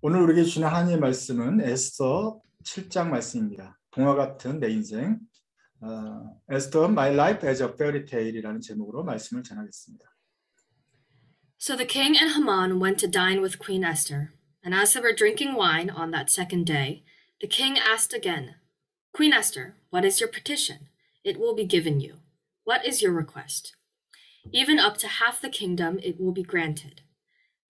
오늘 우리에게 주신 하나님의 말씀은 에스더 7장 말씀입니다. 동화 같은 내 인생, 에스더 My Life as a Fairy Tale이라는 제목으로 말씀을 전하겠습니다. So the king and Haman went to dine with Queen Esther, and as they were drinking wine on that second day, the king asked again, Queen Esther, what is your petition? It will be given you. What is your request? Even up to half the kingdom it will be granted.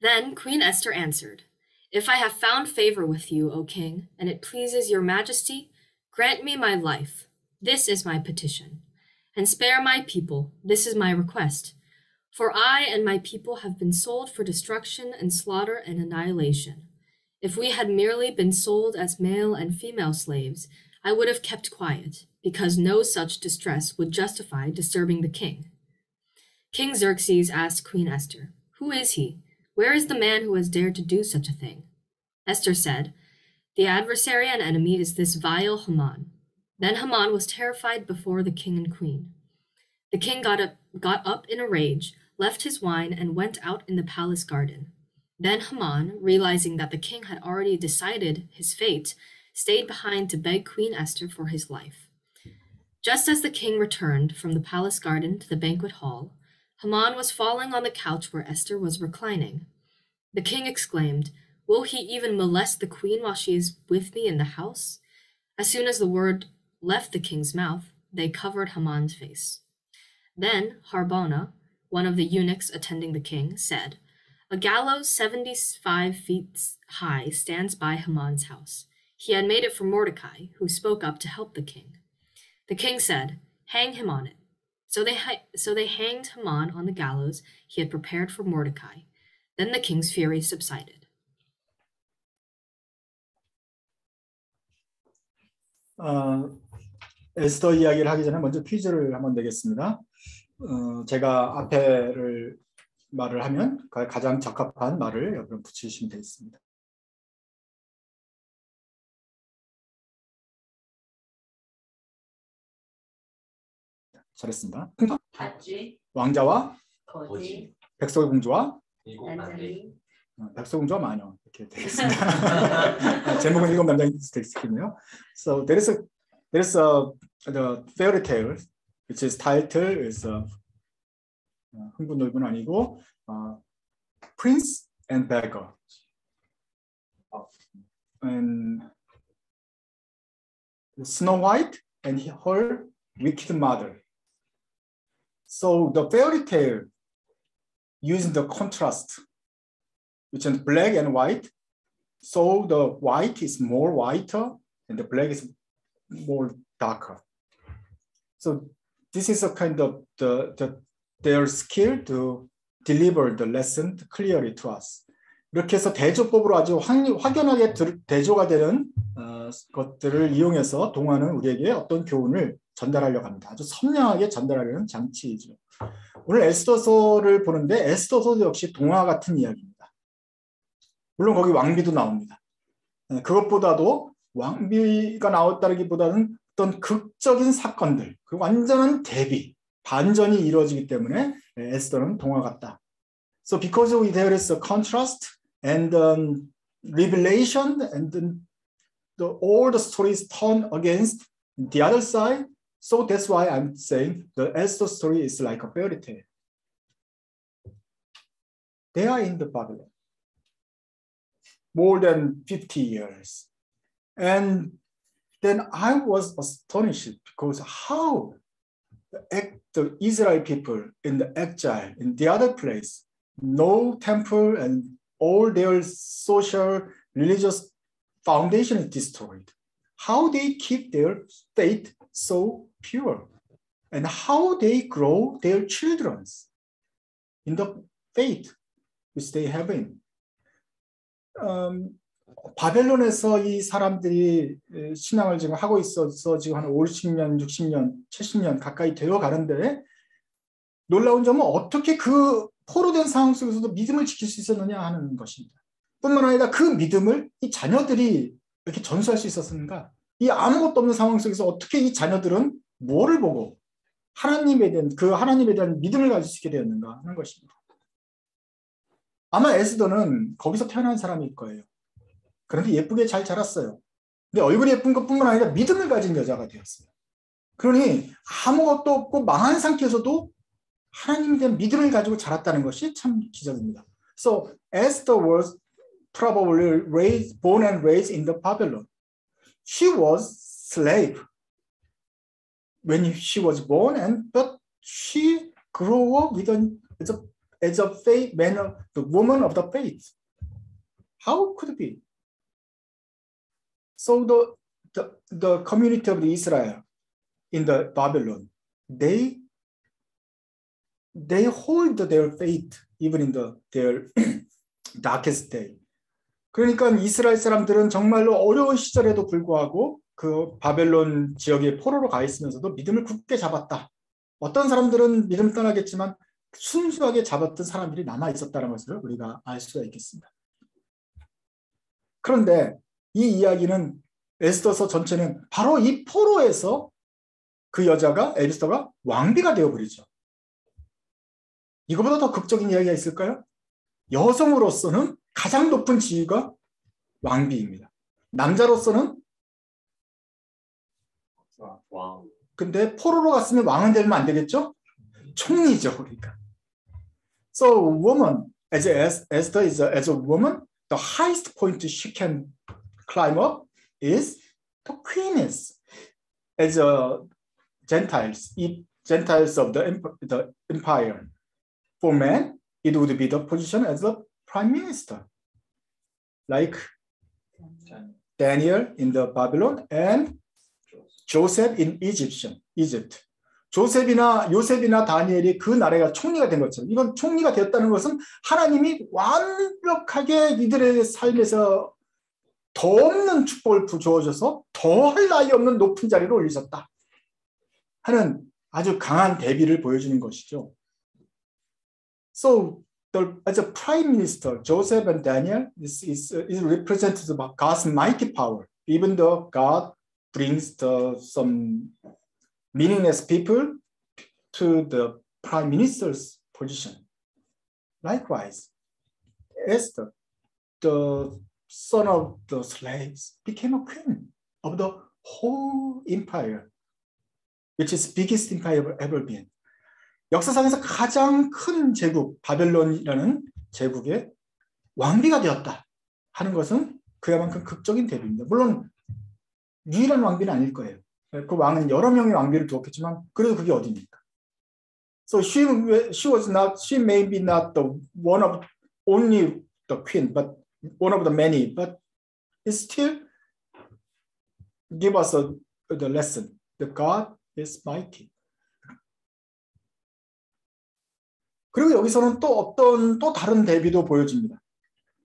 Then Queen Esther answered, If I have found favor with you, O king, and it pleases your majesty, grant me my life. This is my petition. And spare my people. This is my request. For I and my people have been sold for destruction and slaughter and annihilation. If we had merely been sold as male and female slaves, I would have kept quiet, because no such distress would justify disturbing the king. King Xerxes asked Queen Esther, Who is he? Where is the man who has dared to do such a thing? Esther said, The adversary and enemy is this vile Haman. Then Haman was terrified before the king and queen. The king got up in a rage, left his wine, and went out in the palace garden. Then Haman, realizing that the king had already decided his fate, stayed behind to beg Queen Esther for his life. Just as the king returned from the palace garden to the banquet hall, Haman was falling on the couch where Esther was reclining. The king exclaimed, Will he even molest the queen while she is with me in the house? As soon as the word left the king's mouth, they covered Haman's face. Then Harbona, one of the eunuchs attending the king, said, A gallows 75 feet high stands by Haman's house. He had made it for Mordecai, who spoke up to help the king. The king said, Hang him on it. So they hanged Haman on the gallows he had prepared for Mordecai. Then the king's fury subsided. 에스더 이야기를 하기 전에 먼저 퀴즈를 한번 내겠습니다. 제가 앞에를 말을 하면 가장 적합한 말을 여러분 붙이시면 되겠습니다. 잘했습니다. 왕자와 거지, 백설의 공주와 남자니, 백설의 공주와 마녀 이렇게 되겠습니다. 제목은 일곱 남자인 스테이스네요. So there is the fairy tale, which is title is 흥분놀이는 아니고 Prince and Beggar, and Snow White and her wicked mother. So the fairy tale using the contrast, which is black and white. So the white is more whiter and the black is more darker. So this is a kind of their skill to deliver the lesson clearly to us. 이렇게 해서 대조법으로 아주 확연하게 대조가 되는 것들을 이용해서 동화는 우리에게 어떤 교훈을 전달하려고 합니다. 아주 선명하게 전달하려는 장치이죠. 오늘 에스더서를 보는데 에스더서도 역시 동화 같은 이야기입니다. 물론 거기 왕비도 나옵니다. 그것보다도 왕비가 나왔다기보다는 어떤 극적인 사건들, 그 완전한 대비, 반전이 이루어지기 때문에 에스더는 동화 같다. So because there is a contrast and revelation and all the stories turn against the other side, so that's why I'm saying the Esther story is like a fairy tale. They are in the Babylon more than 50 years. And then I was astonished because how the Israel people in the exile, in the other place, no temple and all their social, religious foundation is destroyed. How they keep their faith so pure, and how they grow their children in the faith which they have in. 바벨론에서 이 사람들이 신앙을 지금 하고 있어서 지금 한 50년, 60년, 70년 가까이 되어 가는데 놀라운 점은 어떻게 그 포로된 상황 속에서도 믿음을 지킬 수 있었느냐 하는 것입니다. 뿐만 아니라 그 믿음을 이 자녀들이 이렇게 전수할 수 있었는가? 이 아무것도 없는 상황 속에서 어떻게 이 자녀들은 뭐를 보고 하나님에 대한 믿음을 가질 수 있게 되었는가 하는 것입니다. 아마 에스더는 거기서 태어난 사람일 거예요. 그런데 예쁘게 잘 자랐어요. 근데 얼굴이 예쁜 것뿐만 아니라 믿음을 가진 여자가 되었어요. 그러니 아무것도 없고 망한 상태에서도 하나님에 대한 믿음을 가지고 자랐다는 것이 참 기적입니다. So Esther was probably born and raised in the Babylon. She was slave when she was born, but she grew up as a faith manner, the woman of the faith. How could it be? So the community of Israel in the Babylon, they hold their faith even in their darkest day. 그러니까 이스라엘 사람들은 정말로 어려운 시절에도 불구하고 그 바벨론 지역에 포로로 가 있으면서도 믿음을 굳게 잡았다. 어떤 사람들은 믿음 떠나겠지만 순수하게 잡았던 사람들이 남아 있었다는 것을 우리가 알 수가 있겠습니다. 그런데 이 이야기는 에스더서 전체는 바로 이 포로에서 그 여자가 에스더가 왕비가 되어버리죠. 이거보다 더 극적인 이야기가 있을까요? 여성으로서는 가장 높은 지위가 왕비입니다. 남자로서는 왕. 근데 포로로 갔으면 왕은 되면 안 되겠죠? 총리죠, 그러니까. So woman, as Esther is as a woman, the highest point she can climb up is the queeness. As a Gentiles of the empire. For men, it would be the position as a prime minister, like Daniel in the Babylon and Joseph in Egypt. 조셉이나 요셉이나 다니엘이 그 나라가 총리가 된 것처럼 이건 총리가 되었다는 것은 하나님이 완벽하게 이들의 삶에서 더 없는 축복을 주어줘서 더할 나위 없는 높은 자리로 올리셨다 하는 아주 강한 대비를 보여주는 것이죠. So as a prime minister, Joseph and Daniel is represented by God's mighty power. Even though God brings some meaningless people to the prime minister's position. Likewise, Esther, the son of the slaves, became a queen of the whole empire, which is the biggest empire ever been. 역사상에서 가장 큰 제국, 바벨론이라는 제국의 왕비가 되었다 하는 것은 그야만큼 극적인 대비입니다. 물론 유일한 왕비는 아닐 거예요. 그 왕은 여러 명의 왕비를 두었겠지만 그래도 그게 어디입니까? So she may be not the one of only the queen, but one of the many, but it still give us the lesson that God is mighty. 그리고 여기서는 또 다른 대비도 보여집니다.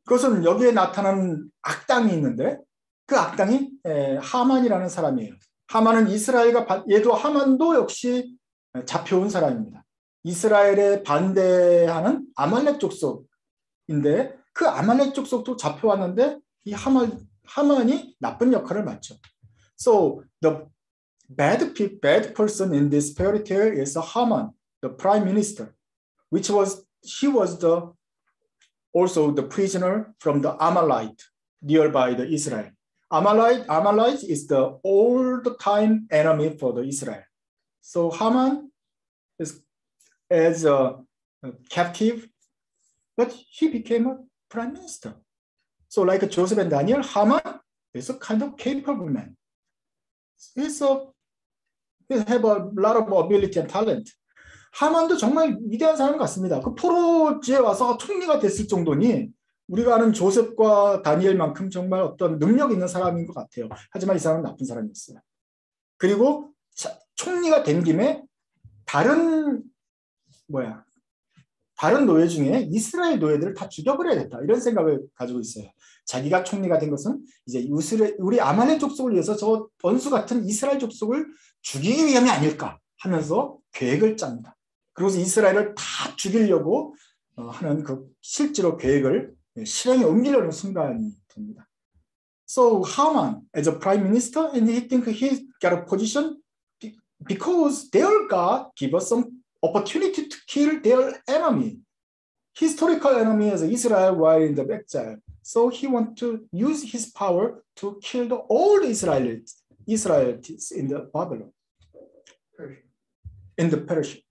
그것은 여기에 나타나는 악당이 있는데 그 악당이 하만이라는 사람이에요. 하만은 하만도 역시 잡혀온 사람입니다. 이스라엘에 반대하는 아말렉 족속인데 그 아말렉 족속도 잡혀왔는데 이 하만이 나쁜 역할을 맡죠. So the bad person in this fairy tale is Haman, the prime minister, he was also the prisoner from the Amalite nearby the Israel. Amalite is the old-time enemy for the Israel. So Haman is as a captive, but he became a prime minister. So like Joseph and Daniel, Haman is a kind of capable man. He have a lot of ability and talent. 하만도 정말 위대한 사람 같습니다. 그 포로지에 와서 총리가 됐을 정도니 우리가 아는 조셉과 다니엘만큼 정말 어떤 능력 있는 사람인 것 같아요. 하지만 이 사람은 나쁜 사람이었어요. 그리고 총리가 된 김에 다른 노예 중에 이스라엘 노예들을 다 죽여버려야겠다 이런 생각을 가지고 있어요. 자기가 총리가 된 것은 이제 우리 아말렉 족속을 위해서 저 원수 같은 이스라엘 족속을 죽이기 위함이 아닐까 하면서 계획을 짭니다. 그래서 이스라엘을 다 죽이려고 하는 그 실제로 계획을 실행에 옮기려는 순간이 됩니다. So Haman as a prime minister and he think he got a position because their God give us some opportunity to kill their enemy. Historical enemy as Israel while in the exile. So he wants to use his power to kill all the Israelites in the Babylon, in the Persia.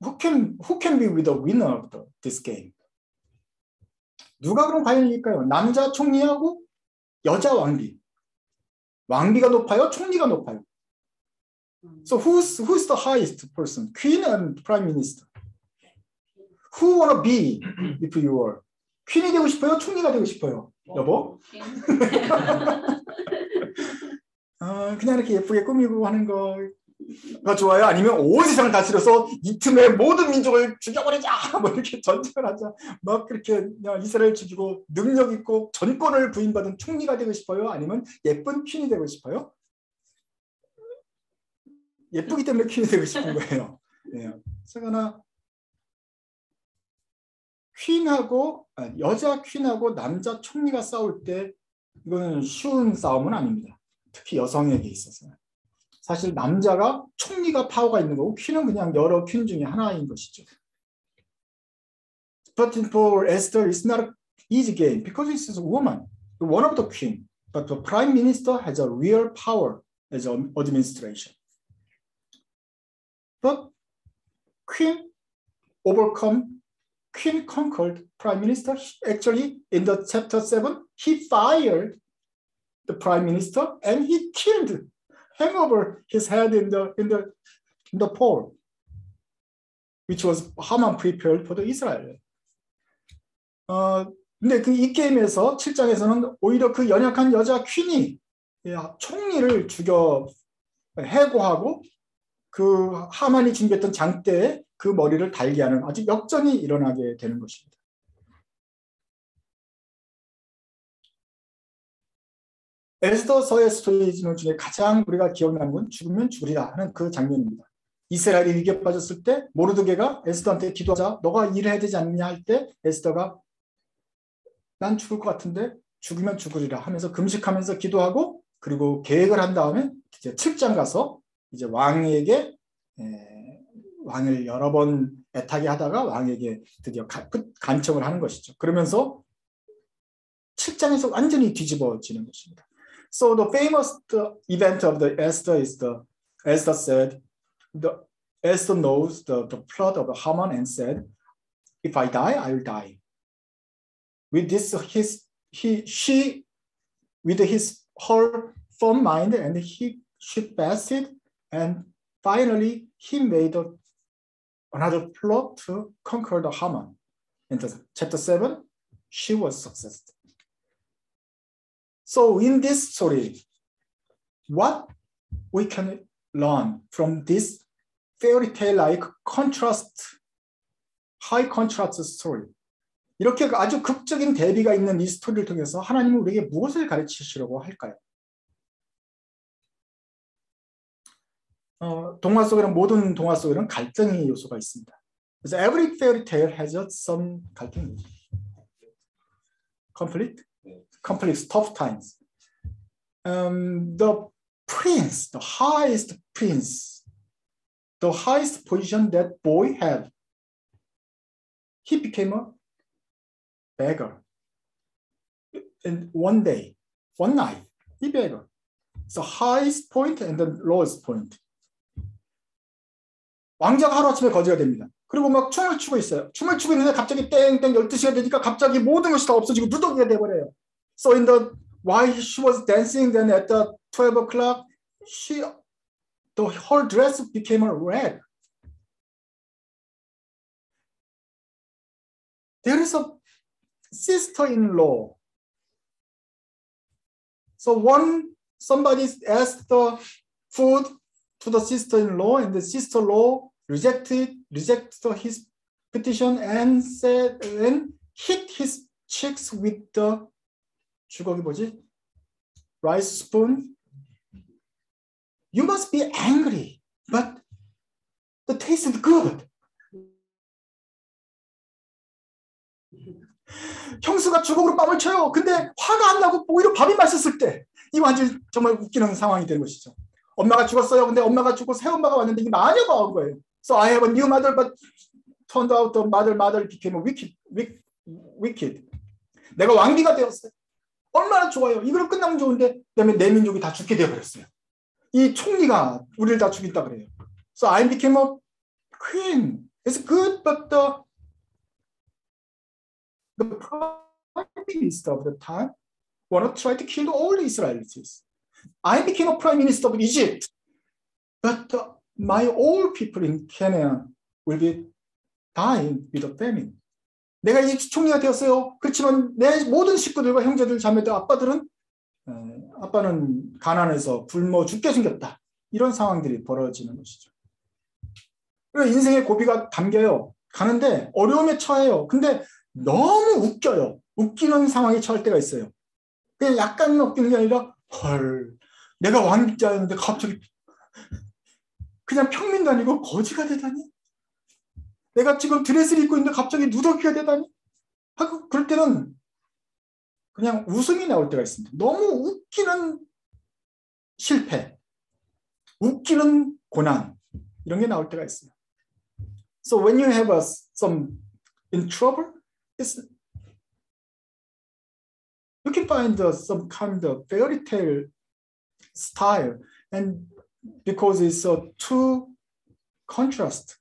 Who can be the winner of this game? 누가 그럼 과연 이길까요? 남자 총리하고 여자 왕비. 왕비가 높아요? 총리가 높아요? So who's the highest person? Queen and Prime Minister. Who wanna be if you were? 퀸이 되고 싶어요? 총리가 되고 싶어요? 여보? 그냥 이렇게 예쁘게 꾸미고 하는 거가 좋아요? 아니면 온 세상을 다스려서 이 틈에 모든 민족을 죽여버리자! 뭐 이렇게 전쟁을 하자. 막 그렇게 그냥 이스라엘 죽이고 능력 있고 전권을 부인받은 총리가 되고 싶어요? 아니면 예쁜 퀸이 되고 싶어요? 예쁘기 때문에 퀸이 되고 싶은 거예요. 그러나 여자 퀸하고 남자 총리가 싸울 때 이거는 쉬운 싸움은 아닙니다. 특히 여성에게 있어서. 사실 남자가 총리가 파워가 있는 거고 퀸은 그냥 여러 퀸 중에 하나인 것이죠. But for Esther, it's not an easy game because she's a woman, one of the queen. But the prime minister has a real power as an administration. But Queen conquered prime minister. Actually, in the chapter 7, he fired the prime minister and he hang over his head in the pole, which was Haman prepared for the Israel. 근데 이 게임에서 7장에서는 오히려 그 연약한 여자 퀸이 총리를 해고하고 그 하만이 준비했던 장대에 그 머리를 달게 하는 아주 역전이 일어나게 되는 것입니다. 에스더서의 스토리 중에 가장 우리가 기억나는 건 죽으면 죽으리라 하는 그 장면입니다. 이스라엘이 위기에 빠졌을 때 모르드게가 에스더한테 기도하자 너가 일을 해야 되지 않느냐 할 때 에스더가 난 죽을 것 같은데 죽으면 죽으리라 하면서 금식하면서 기도하고 그리고 계획을 한 다음에 이제 7장 가서 이제 왕을 여러 번 애타게 하다가 왕에게 드디어 간청을 하는 것이죠. 그러면서 7장에서 완전히 뒤집어지는 것입니다. So the famous event of the Esther is Esther said, Esther knows the plot of Haman and said, if I die, I will die. With this, her firm mind, and she fasted, and finally he made another plot to conquer the Haman. In chapter 7, she was successful. So in this story, what we can learn from this fairy tale-like high contrast story. 이렇게 아주 극적인 대비가 있는 이 스토리를 통해서 하나님은 우리에게 무엇을 가르치시려고 할까요? 동화 속에는 모든 동화 속에는 갈등의 요소가 있습니다. 그래서 every fairy tale has some 갈등, conflict, tough times. The prince, the highest position that boy had, he became a beggar. And one night, he beggar. It's the highest point and the lowest point. 왕자가 하루아침에 거지가 됩니다. 그리고 막 춤을 추고 있어요. 춤을 추고 있는데 갑자기 땡땡 12시가 되니까 갑자기 모든 것이 다 없어지고 누더기가 돼버려요. So while she was dancing, then at the 12 o'clock, her dress became a red. There is a sister-in-law. So somebody asked the food to the sister-in-law, and the sister-in-law rejected his petition and hit his cheeks with the rice spoon. You must be angry, but the taste is good. 형수가 주걱으로 뺨을 쳐요. 근데 화가 안 나고 오히려 밥이 맛있을 때 이 완전 정말 웃기는 상황이 되는 것이죠. 엄마가 죽었어요. 근데 엄마가 죽고 새 엄마가 왔는데 이 마녀가 온 거예요. So I have a new mother, but turned out the mother became wicked. 내가 왕비가 되었어요. 얼마나 좋아요. 이걸 끝나면 좋은데 그다음에 내 민족이 다 죽게 되어버렸어요. 이 총리가 우리를 다 죽인다 그래요. So I became a queen. It's good, but the prime minister of the time wanted to try to kill all the Israelis. I became a prime minister of Egypt, but my old people in Canaan will be dying with a famine. 내가 이집트 총리가 되었어요. 그렇지만 내 모든 식구들과 형제들, 자매들, 아빠는 가난해서 굶어 죽게 생겼다. 이런 상황들이 벌어지는 것이죠. 그래서 인생의 고비가 담겨요. 가는데 어려움에 처해요. 근데 너무 웃겨요. 웃기는 상황에 처할 때가 있어요. 그냥 약간 웃기는 게 아니라 헐, 내가 왕자였는데 갑자기 그냥 평민도 아니고 거지가 되다니? 내가 지금 드레스를 입고 있는데 갑자기 누더기가 되다니? 하고 그럴 때는 그냥 웃음이 나올 때가 있습니다. 너무 웃기는 실패, 웃기는 고난 이런 게 나올 때가 있어요. So when you have some in trouble, you can find some kind of fairy tale style, and because it's a two contrast.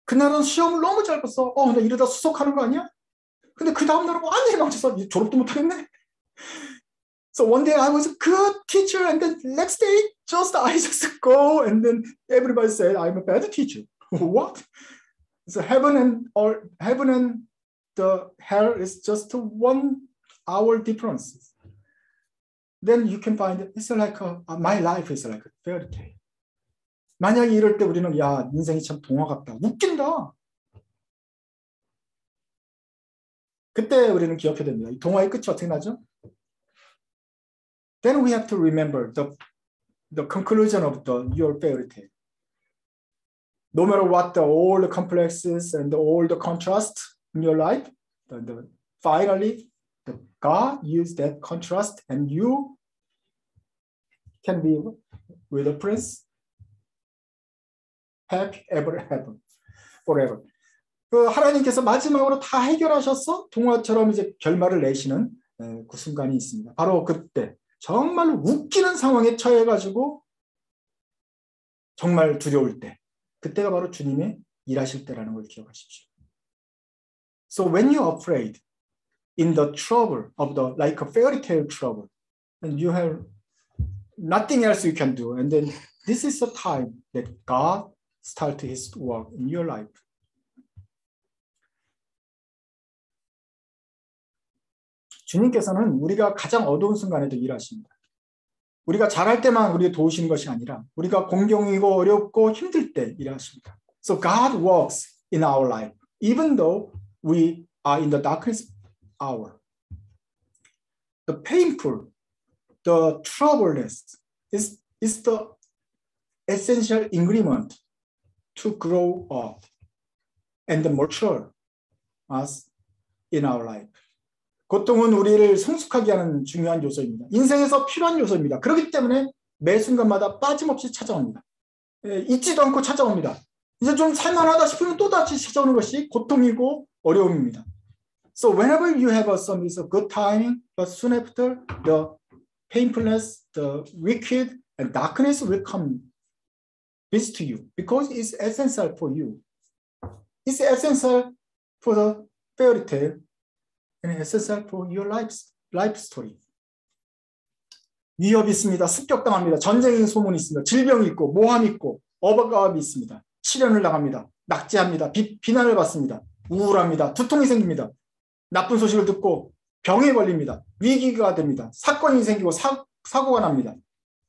그날은 시험을 너무 잘 봤어. 나 이러다 수석하는 거 아니야? 근데 그 다음 날은 완전히 망쳤어. 졸업도 못하겠네. So one day I was a good teacher, and then next day I just go, and then everybody said I'm a bad teacher. What? So heaven and the hell is just 1 hour difference. Then you can find it's like my life is like a fairy tale. 만약에 이럴 때 우리는 야, 인생이 참 동화 같다. 웃긴다. 그때 우리는 기억해야 됩니다. 이 동화의 끝이 어떻게 나죠? Then we have to remember the conclusion of your fairy tale. No matter what all the complexes and all the contrast in your life, finally, God used that contrast, and you can be with a prince, happy ever, forever. 그 하나님께서 마지막으로 다 해결하셔서 동화처럼 이제 결말을 내시는 그 순간이 있습니다. 바로 그때 정말 웃기는 상황에 처해가지고 정말 두려울 때, 그때가 바로 주님의 일하실 때라는 걸 기억하십시오. So when you're afraid, in the trouble of like a fairy tale trouble, and you have nothing else you can do, and then this is the time that God starts His work in your life. 주님께서는 우리가 가장 어두운 순간에도 일하십니다. 우리가 잘할 때만 우리를 도우시는 것이 아니라 우리가 공경이고 어렵고 힘들 때 일하십니다. So God works in our life, even though we are in the darkest hour. The painful, the troublous is the essential ingredient to grow up and mature us in our life. 고통은 우리를 성숙하게 하는 중요한 요소입니다. 인생에서 필요한 요소입니다. 그렇기 때문에 매 순간마다 빠짐없이 찾아옵니다. 잊지도 않고 찾아옵니다. 이제 좀 살만하다 싶으면 또다시 찾아오는 것이 고통이고 어려움입니다. So whenever you have some good timing, but soon after the painfulness, the wicked and darkness will come visit to you because it's essential for you. It's essential for the fairy tale. And essential for your life story. 위협이 있습니다. 습격당합니다. 전쟁의 소문이 있습니다. 질병이 있고 모함이 있고 어박가함이 있습니다. 시련을 당합니다. 낙제합니다. 비난을 받습니다. 우울합니다. 두통이 생깁니다. 나쁜 소식을 듣고 병에 걸립니다. 위기가 됩니다. 사건이 생기고 사고가 납니다.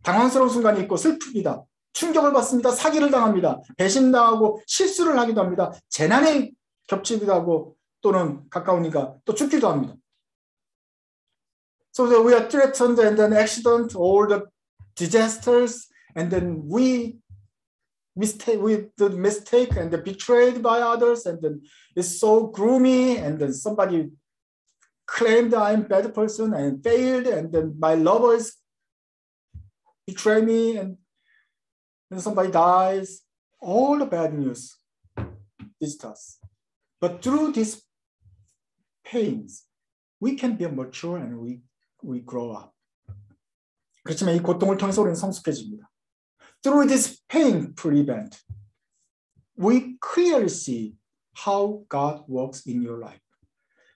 당황스러운 순간이 있고 슬픕니다. 충격을 받습니다. 사기를 당합니다. 배신당하고 실수를 하기도 합니다. 재난에 겹치기도 하고 또는 가까우니까 또 죽기도 합니다. So we are threatened, and then accident, all the disasters, and then we the mistake and betrayed by others, and then it's so gloomy, and then somebody claimed I'm a bad person and failed, and then my lovers betray me, and somebody dies. All the bad news visit us. But through these pains, we can be mature and we grow up. 그렇지만 이 고통을 통해서 우리는 성숙해집니다. Through this painful event, we clearly see how God works in your life.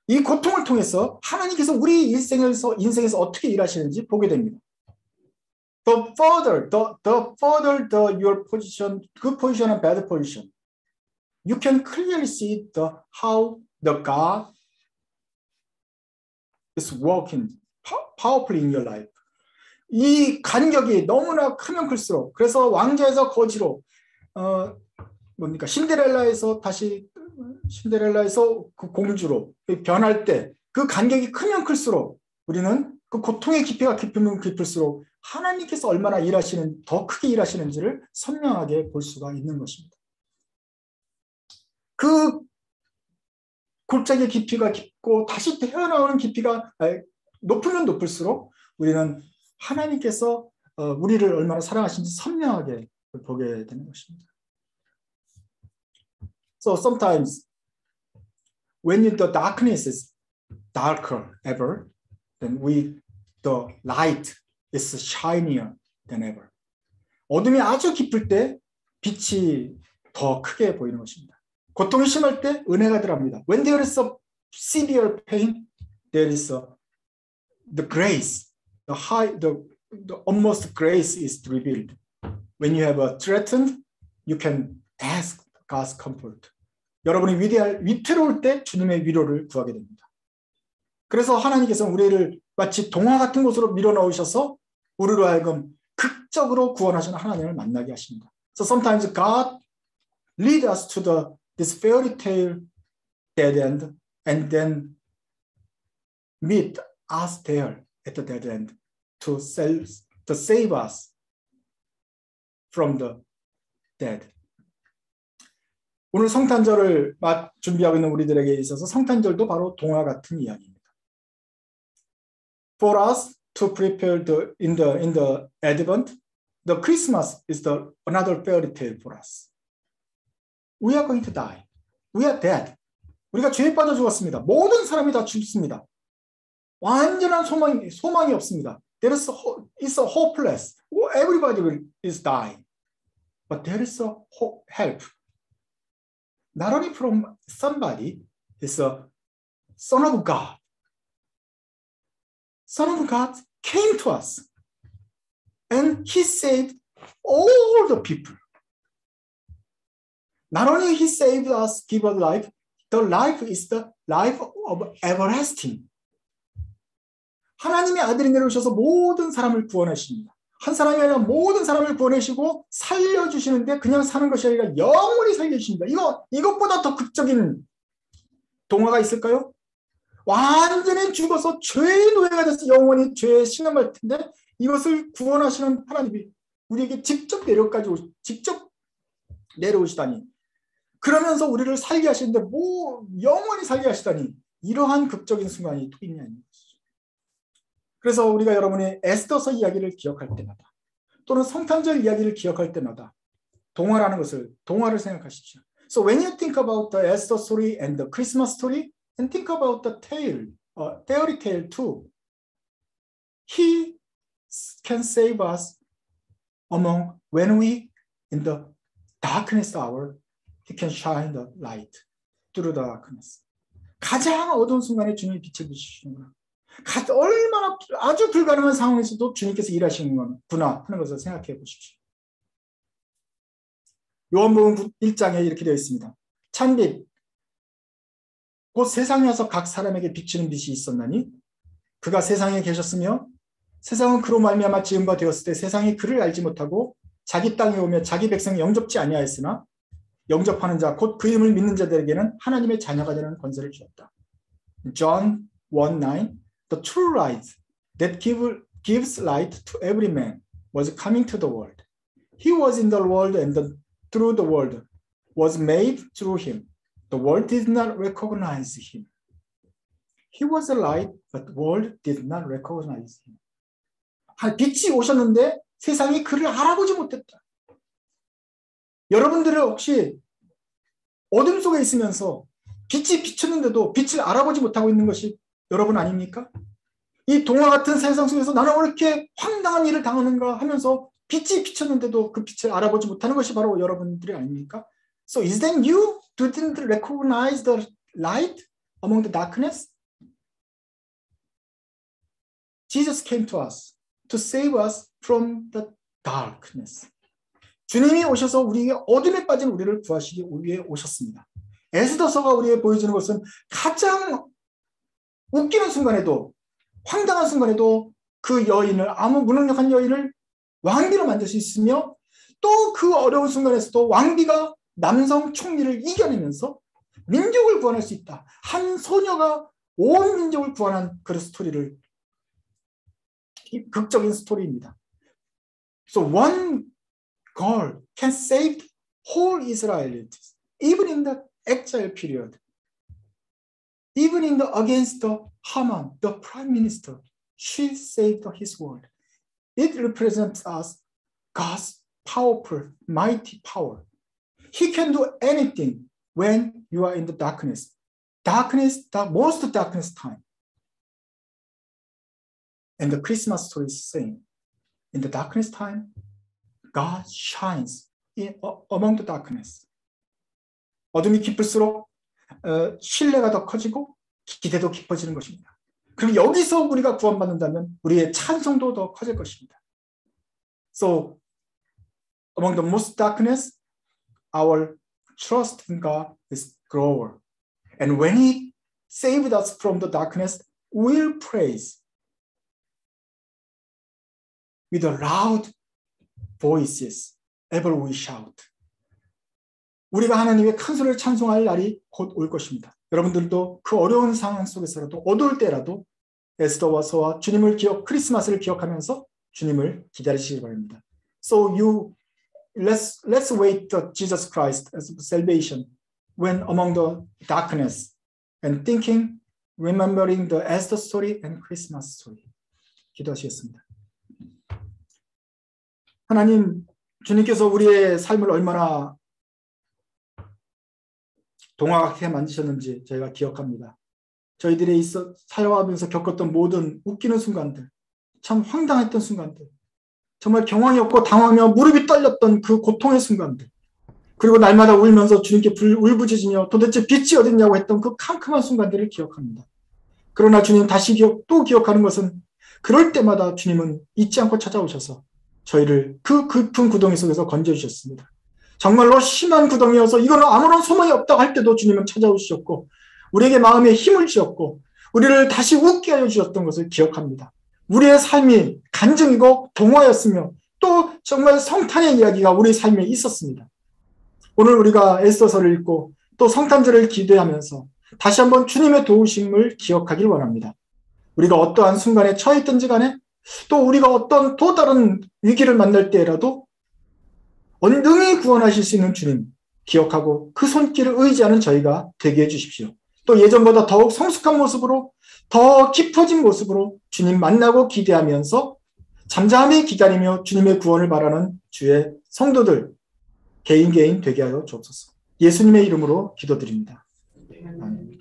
이 고통을 통해서 하나님께서 우리 인생에서 어떻게 일하시는지 보게 됩니다. The further your position, good position and bad position, you can clearly see how the God is working powerfully in your life. 이 간격이 너무나 크면 클수록, 그래서 왕자에서 거지로 뭡니까 신데렐라에서 그 공주로 변할 때 그 간격이 크면 클수록 우리는 그 고통의 깊이가 깊으면 깊을수록 하나님께서 얼마나 더 크게 일하시는지를 선명하게 볼 수가 있는 것입니다. 그 골짜기의 깊이가 깊고 다시 헤어나오는 깊이가 높으면 높을수록 우리는 하나님께서 우리를 얼마나 사랑하시는지 선명하게 보게 되는 것입니다. So sometimes when the darkness is darker ever, then the light is shinier than ever. 어둠이 아주 깊을 때 빛이 더 크게 보이는 것입니다. 고통이 심할 때 은혜가 들어갑니다. When there is a severe pain, there is the grace, the utmost grace is revealed. When you have a threatened, you can ask God's comfort. 여러분이 위태로울 때 주님의 위로를 구하게 됩니다. 그래서 하나님께서는 우리를 마치 동화 같은 곳으로 밀어넣으셔서 우리로 하여금 극적으로 구원하시는 하나님을 만나게 하십니다. So sometimes God leads us to this fairy tale dead end and then meet us there at the dead end to save us from the dead. 오늘 성탄절을 준비하고 있는 우리들에게 있어서 성탄절도 바로 동화 같은 이야기입니다. For us to prepare in the Advent, the Christmas is another fairy tale for us. We are going to die. We are dead. 우리가 죄에 빠져 죽었습니다. 모든 사람이 다 죽습니다. 완전한 소망이 없습니다. It's hopeless. Everybody is dying. But there is a help. Not only from somebody, it's a Son of God. Son of God came to us and he saved all the people. Not only he saved us, give us life, the life is the life of everlasting. 하나님의 아들이 내려오셔서 모든 사람을 구원하십니다. 한 사람이 아니라 모든 사람을 구원하시고 살려주시는데 그냥 사는 것이 아니라 영원히 살려주십니다. 이것보다 더 극적인 동화가 있을까요? 완전히 죽어서 죄의 노예가 돼서 영원히 죄에 신음할 텐데 이것을 구원하시는 하나님이 우리에게 직접 내려오시다니, 그러면서 우리를 살게 하시는데 영원히 살게 하시다니, 이러한 극적인 순간이 또 있냐. 그래서 우리가 여러분이 에스더서 이야기를 기억할 때마다 또는 성탄절 이야기를 기억할 때마다 동화를 생각하십시오. So when you think about the Esther story and the Christmas story, and think about the fairy tale too. He can save us when we in the darkness hour, he can shine the light through the darkness. 가장 어두운 순간에 주님이 빛을 비추시는구나. 얼마나 아주 불가능한 상황에서도 주님께서 일하시는구나 하는 것을 생각해 보십시오. 요한복음 1장에 이렇게 되어 있습니다. 찬빛 곧 세상에 와서 각 사람에게 비추는 빛이 있었나니 그가 세상에 계셨으며 세상은 그로 말미암아 지은 바 되었을 때 세상이 그를 알지 못하고 자기 땅에 오며 자기 백성이 영접지 아니하였으나 영접하는 자 곧 그 이름을 믿는 자들에게는 하나님의 자녀가 되는 권세를 주었다. John 1:9 The true light that gives light to every man was coming to the world. He was in the world and through the world was made through him. The world did not recognize him. He was a light, but the world did not recognize him. 빛이 오셨는데 세상이 그를 알아보지 못했다. 여러분들은 혹시 어둠 속에 있으면서 빛이 비쳤는데도 빛을 알아보지 못하고 있는 것이 여러분 아닙니까? 이 동화 같은 세상 속에서 나는 왜 이렇게 황당한 일을 당하는가 하면서 빛이 비쳤는데도 그 빛을 알아보지 못하는 것이 바로 여러분들이 아닙니까? So is that you didn't recognize the light among the darkness? Jesus came to us to save us from the darkness. 주님이 오셔서 우리에게 어둠에 빠진 우리를 구하시기 위해 오셨습니다. 에스더서가 우리에게 보여주는 것은 가장 웃기는 순간에도 황당한 순간에도 그 여인을 아무 무능력한 여인을 왕비로 만들 수 있으며 또 그 어려운 순간에서도 왕비가 남성 총리를 이겨내면서 민족을 구원할 수 있다. 한 소녀가 온 민족을 구원한 그런 스토리를 극적인 스토리입니다. So one girl can save whole Israelites even in the exile period. Even in the against the Haman, the prime minister, she saved his word. It represents us God's powerful, mighty power. He can do anything when you are in the darkness. Darkness, the most darkness time. And the Christmas story is saying, in the darkness time, God shines among the darkness. 어둠이 깊을수록 신뢰가 더 커지고 기대도 깊어지는 것입니다. 그럼 여기서 우리가 구원받는다면 우리의 찬송도 더 커질 것입니다. So, among the most darkness, our trust in God is grower. And when He saved us from the darkness, we'll praise with a loud voices, ever we shout. 우리가 하나님의 큰 소리를 찬송할 날이 곧 올 것입니다. 여러분들도 그 어려운 상황 속에서라도 어두울 때라도 에스더와서와 주님을 크리스마스를 기억하면서 주님을 기다리시기 바랍니다. So let's wait the Jesus Christ as salvation when among the darkness and thinking, remembering the Esther story and Christmas story. 기도하시겠습니다. 하나님, 주님께서 우리의 삶을 얼마나 동화 같게 만드셨는지 저희가 기억합니다. 저희들이 살아가면서 겪었던 모든 웃기는 순간들, 참 황당했던 순간들, 정말 경황이 없고 당하며 무릎이 떨렸던 그 고통의 순간들, 그리고 날마다 울면서 주님께 울부짖으며 도대체 빛이 어딨냐고 했던 그 캄캄한 순간들을 기억합니다. 그러나 주님 다시 또 기억하는 것은 그럴 때마다 주님은 잊지 않고 찾아오셔서 저희를 그 깊은 구덩이 속에서 건져주셨습니다. 정말로 심한 구덩이여서 이거는 아무런 소망이 없다고 할 때도 주님은 찾아오셨고 우리에게 마음에 힘을 주셨고 우리를 다시 웃게 하여 주셨던 것을 기억합니다. 우리의 삶이 간증이고 동화였으며 또 정말 성탄의 이야기가 우리 삶에 있었습니다. 오늘 우리가 에스더서를 읽고 또 성탄절을 기대하면서 다시 한번 주님의 도우심을 기억하길 원합니다. 우리가 어떠한 순간에 처했든지 간에 또 우리가 어떤 또 다른 위기를 만날 때라도 언능히 구원하실 수 있는 주님 기억하고 그 손길을 의지하는 저희가 되게 해주십시오. 또 예전보다 더욱 성숙한 모습으로 더 깊어진 모습으로 주님 만나고 기대하면서 잠잠히 기다리며 주님의 구원을 바라는 주의 성도들 개인 되게 하여 주옵소서. 예수님의 이름으로 기도드립니다. 아멘.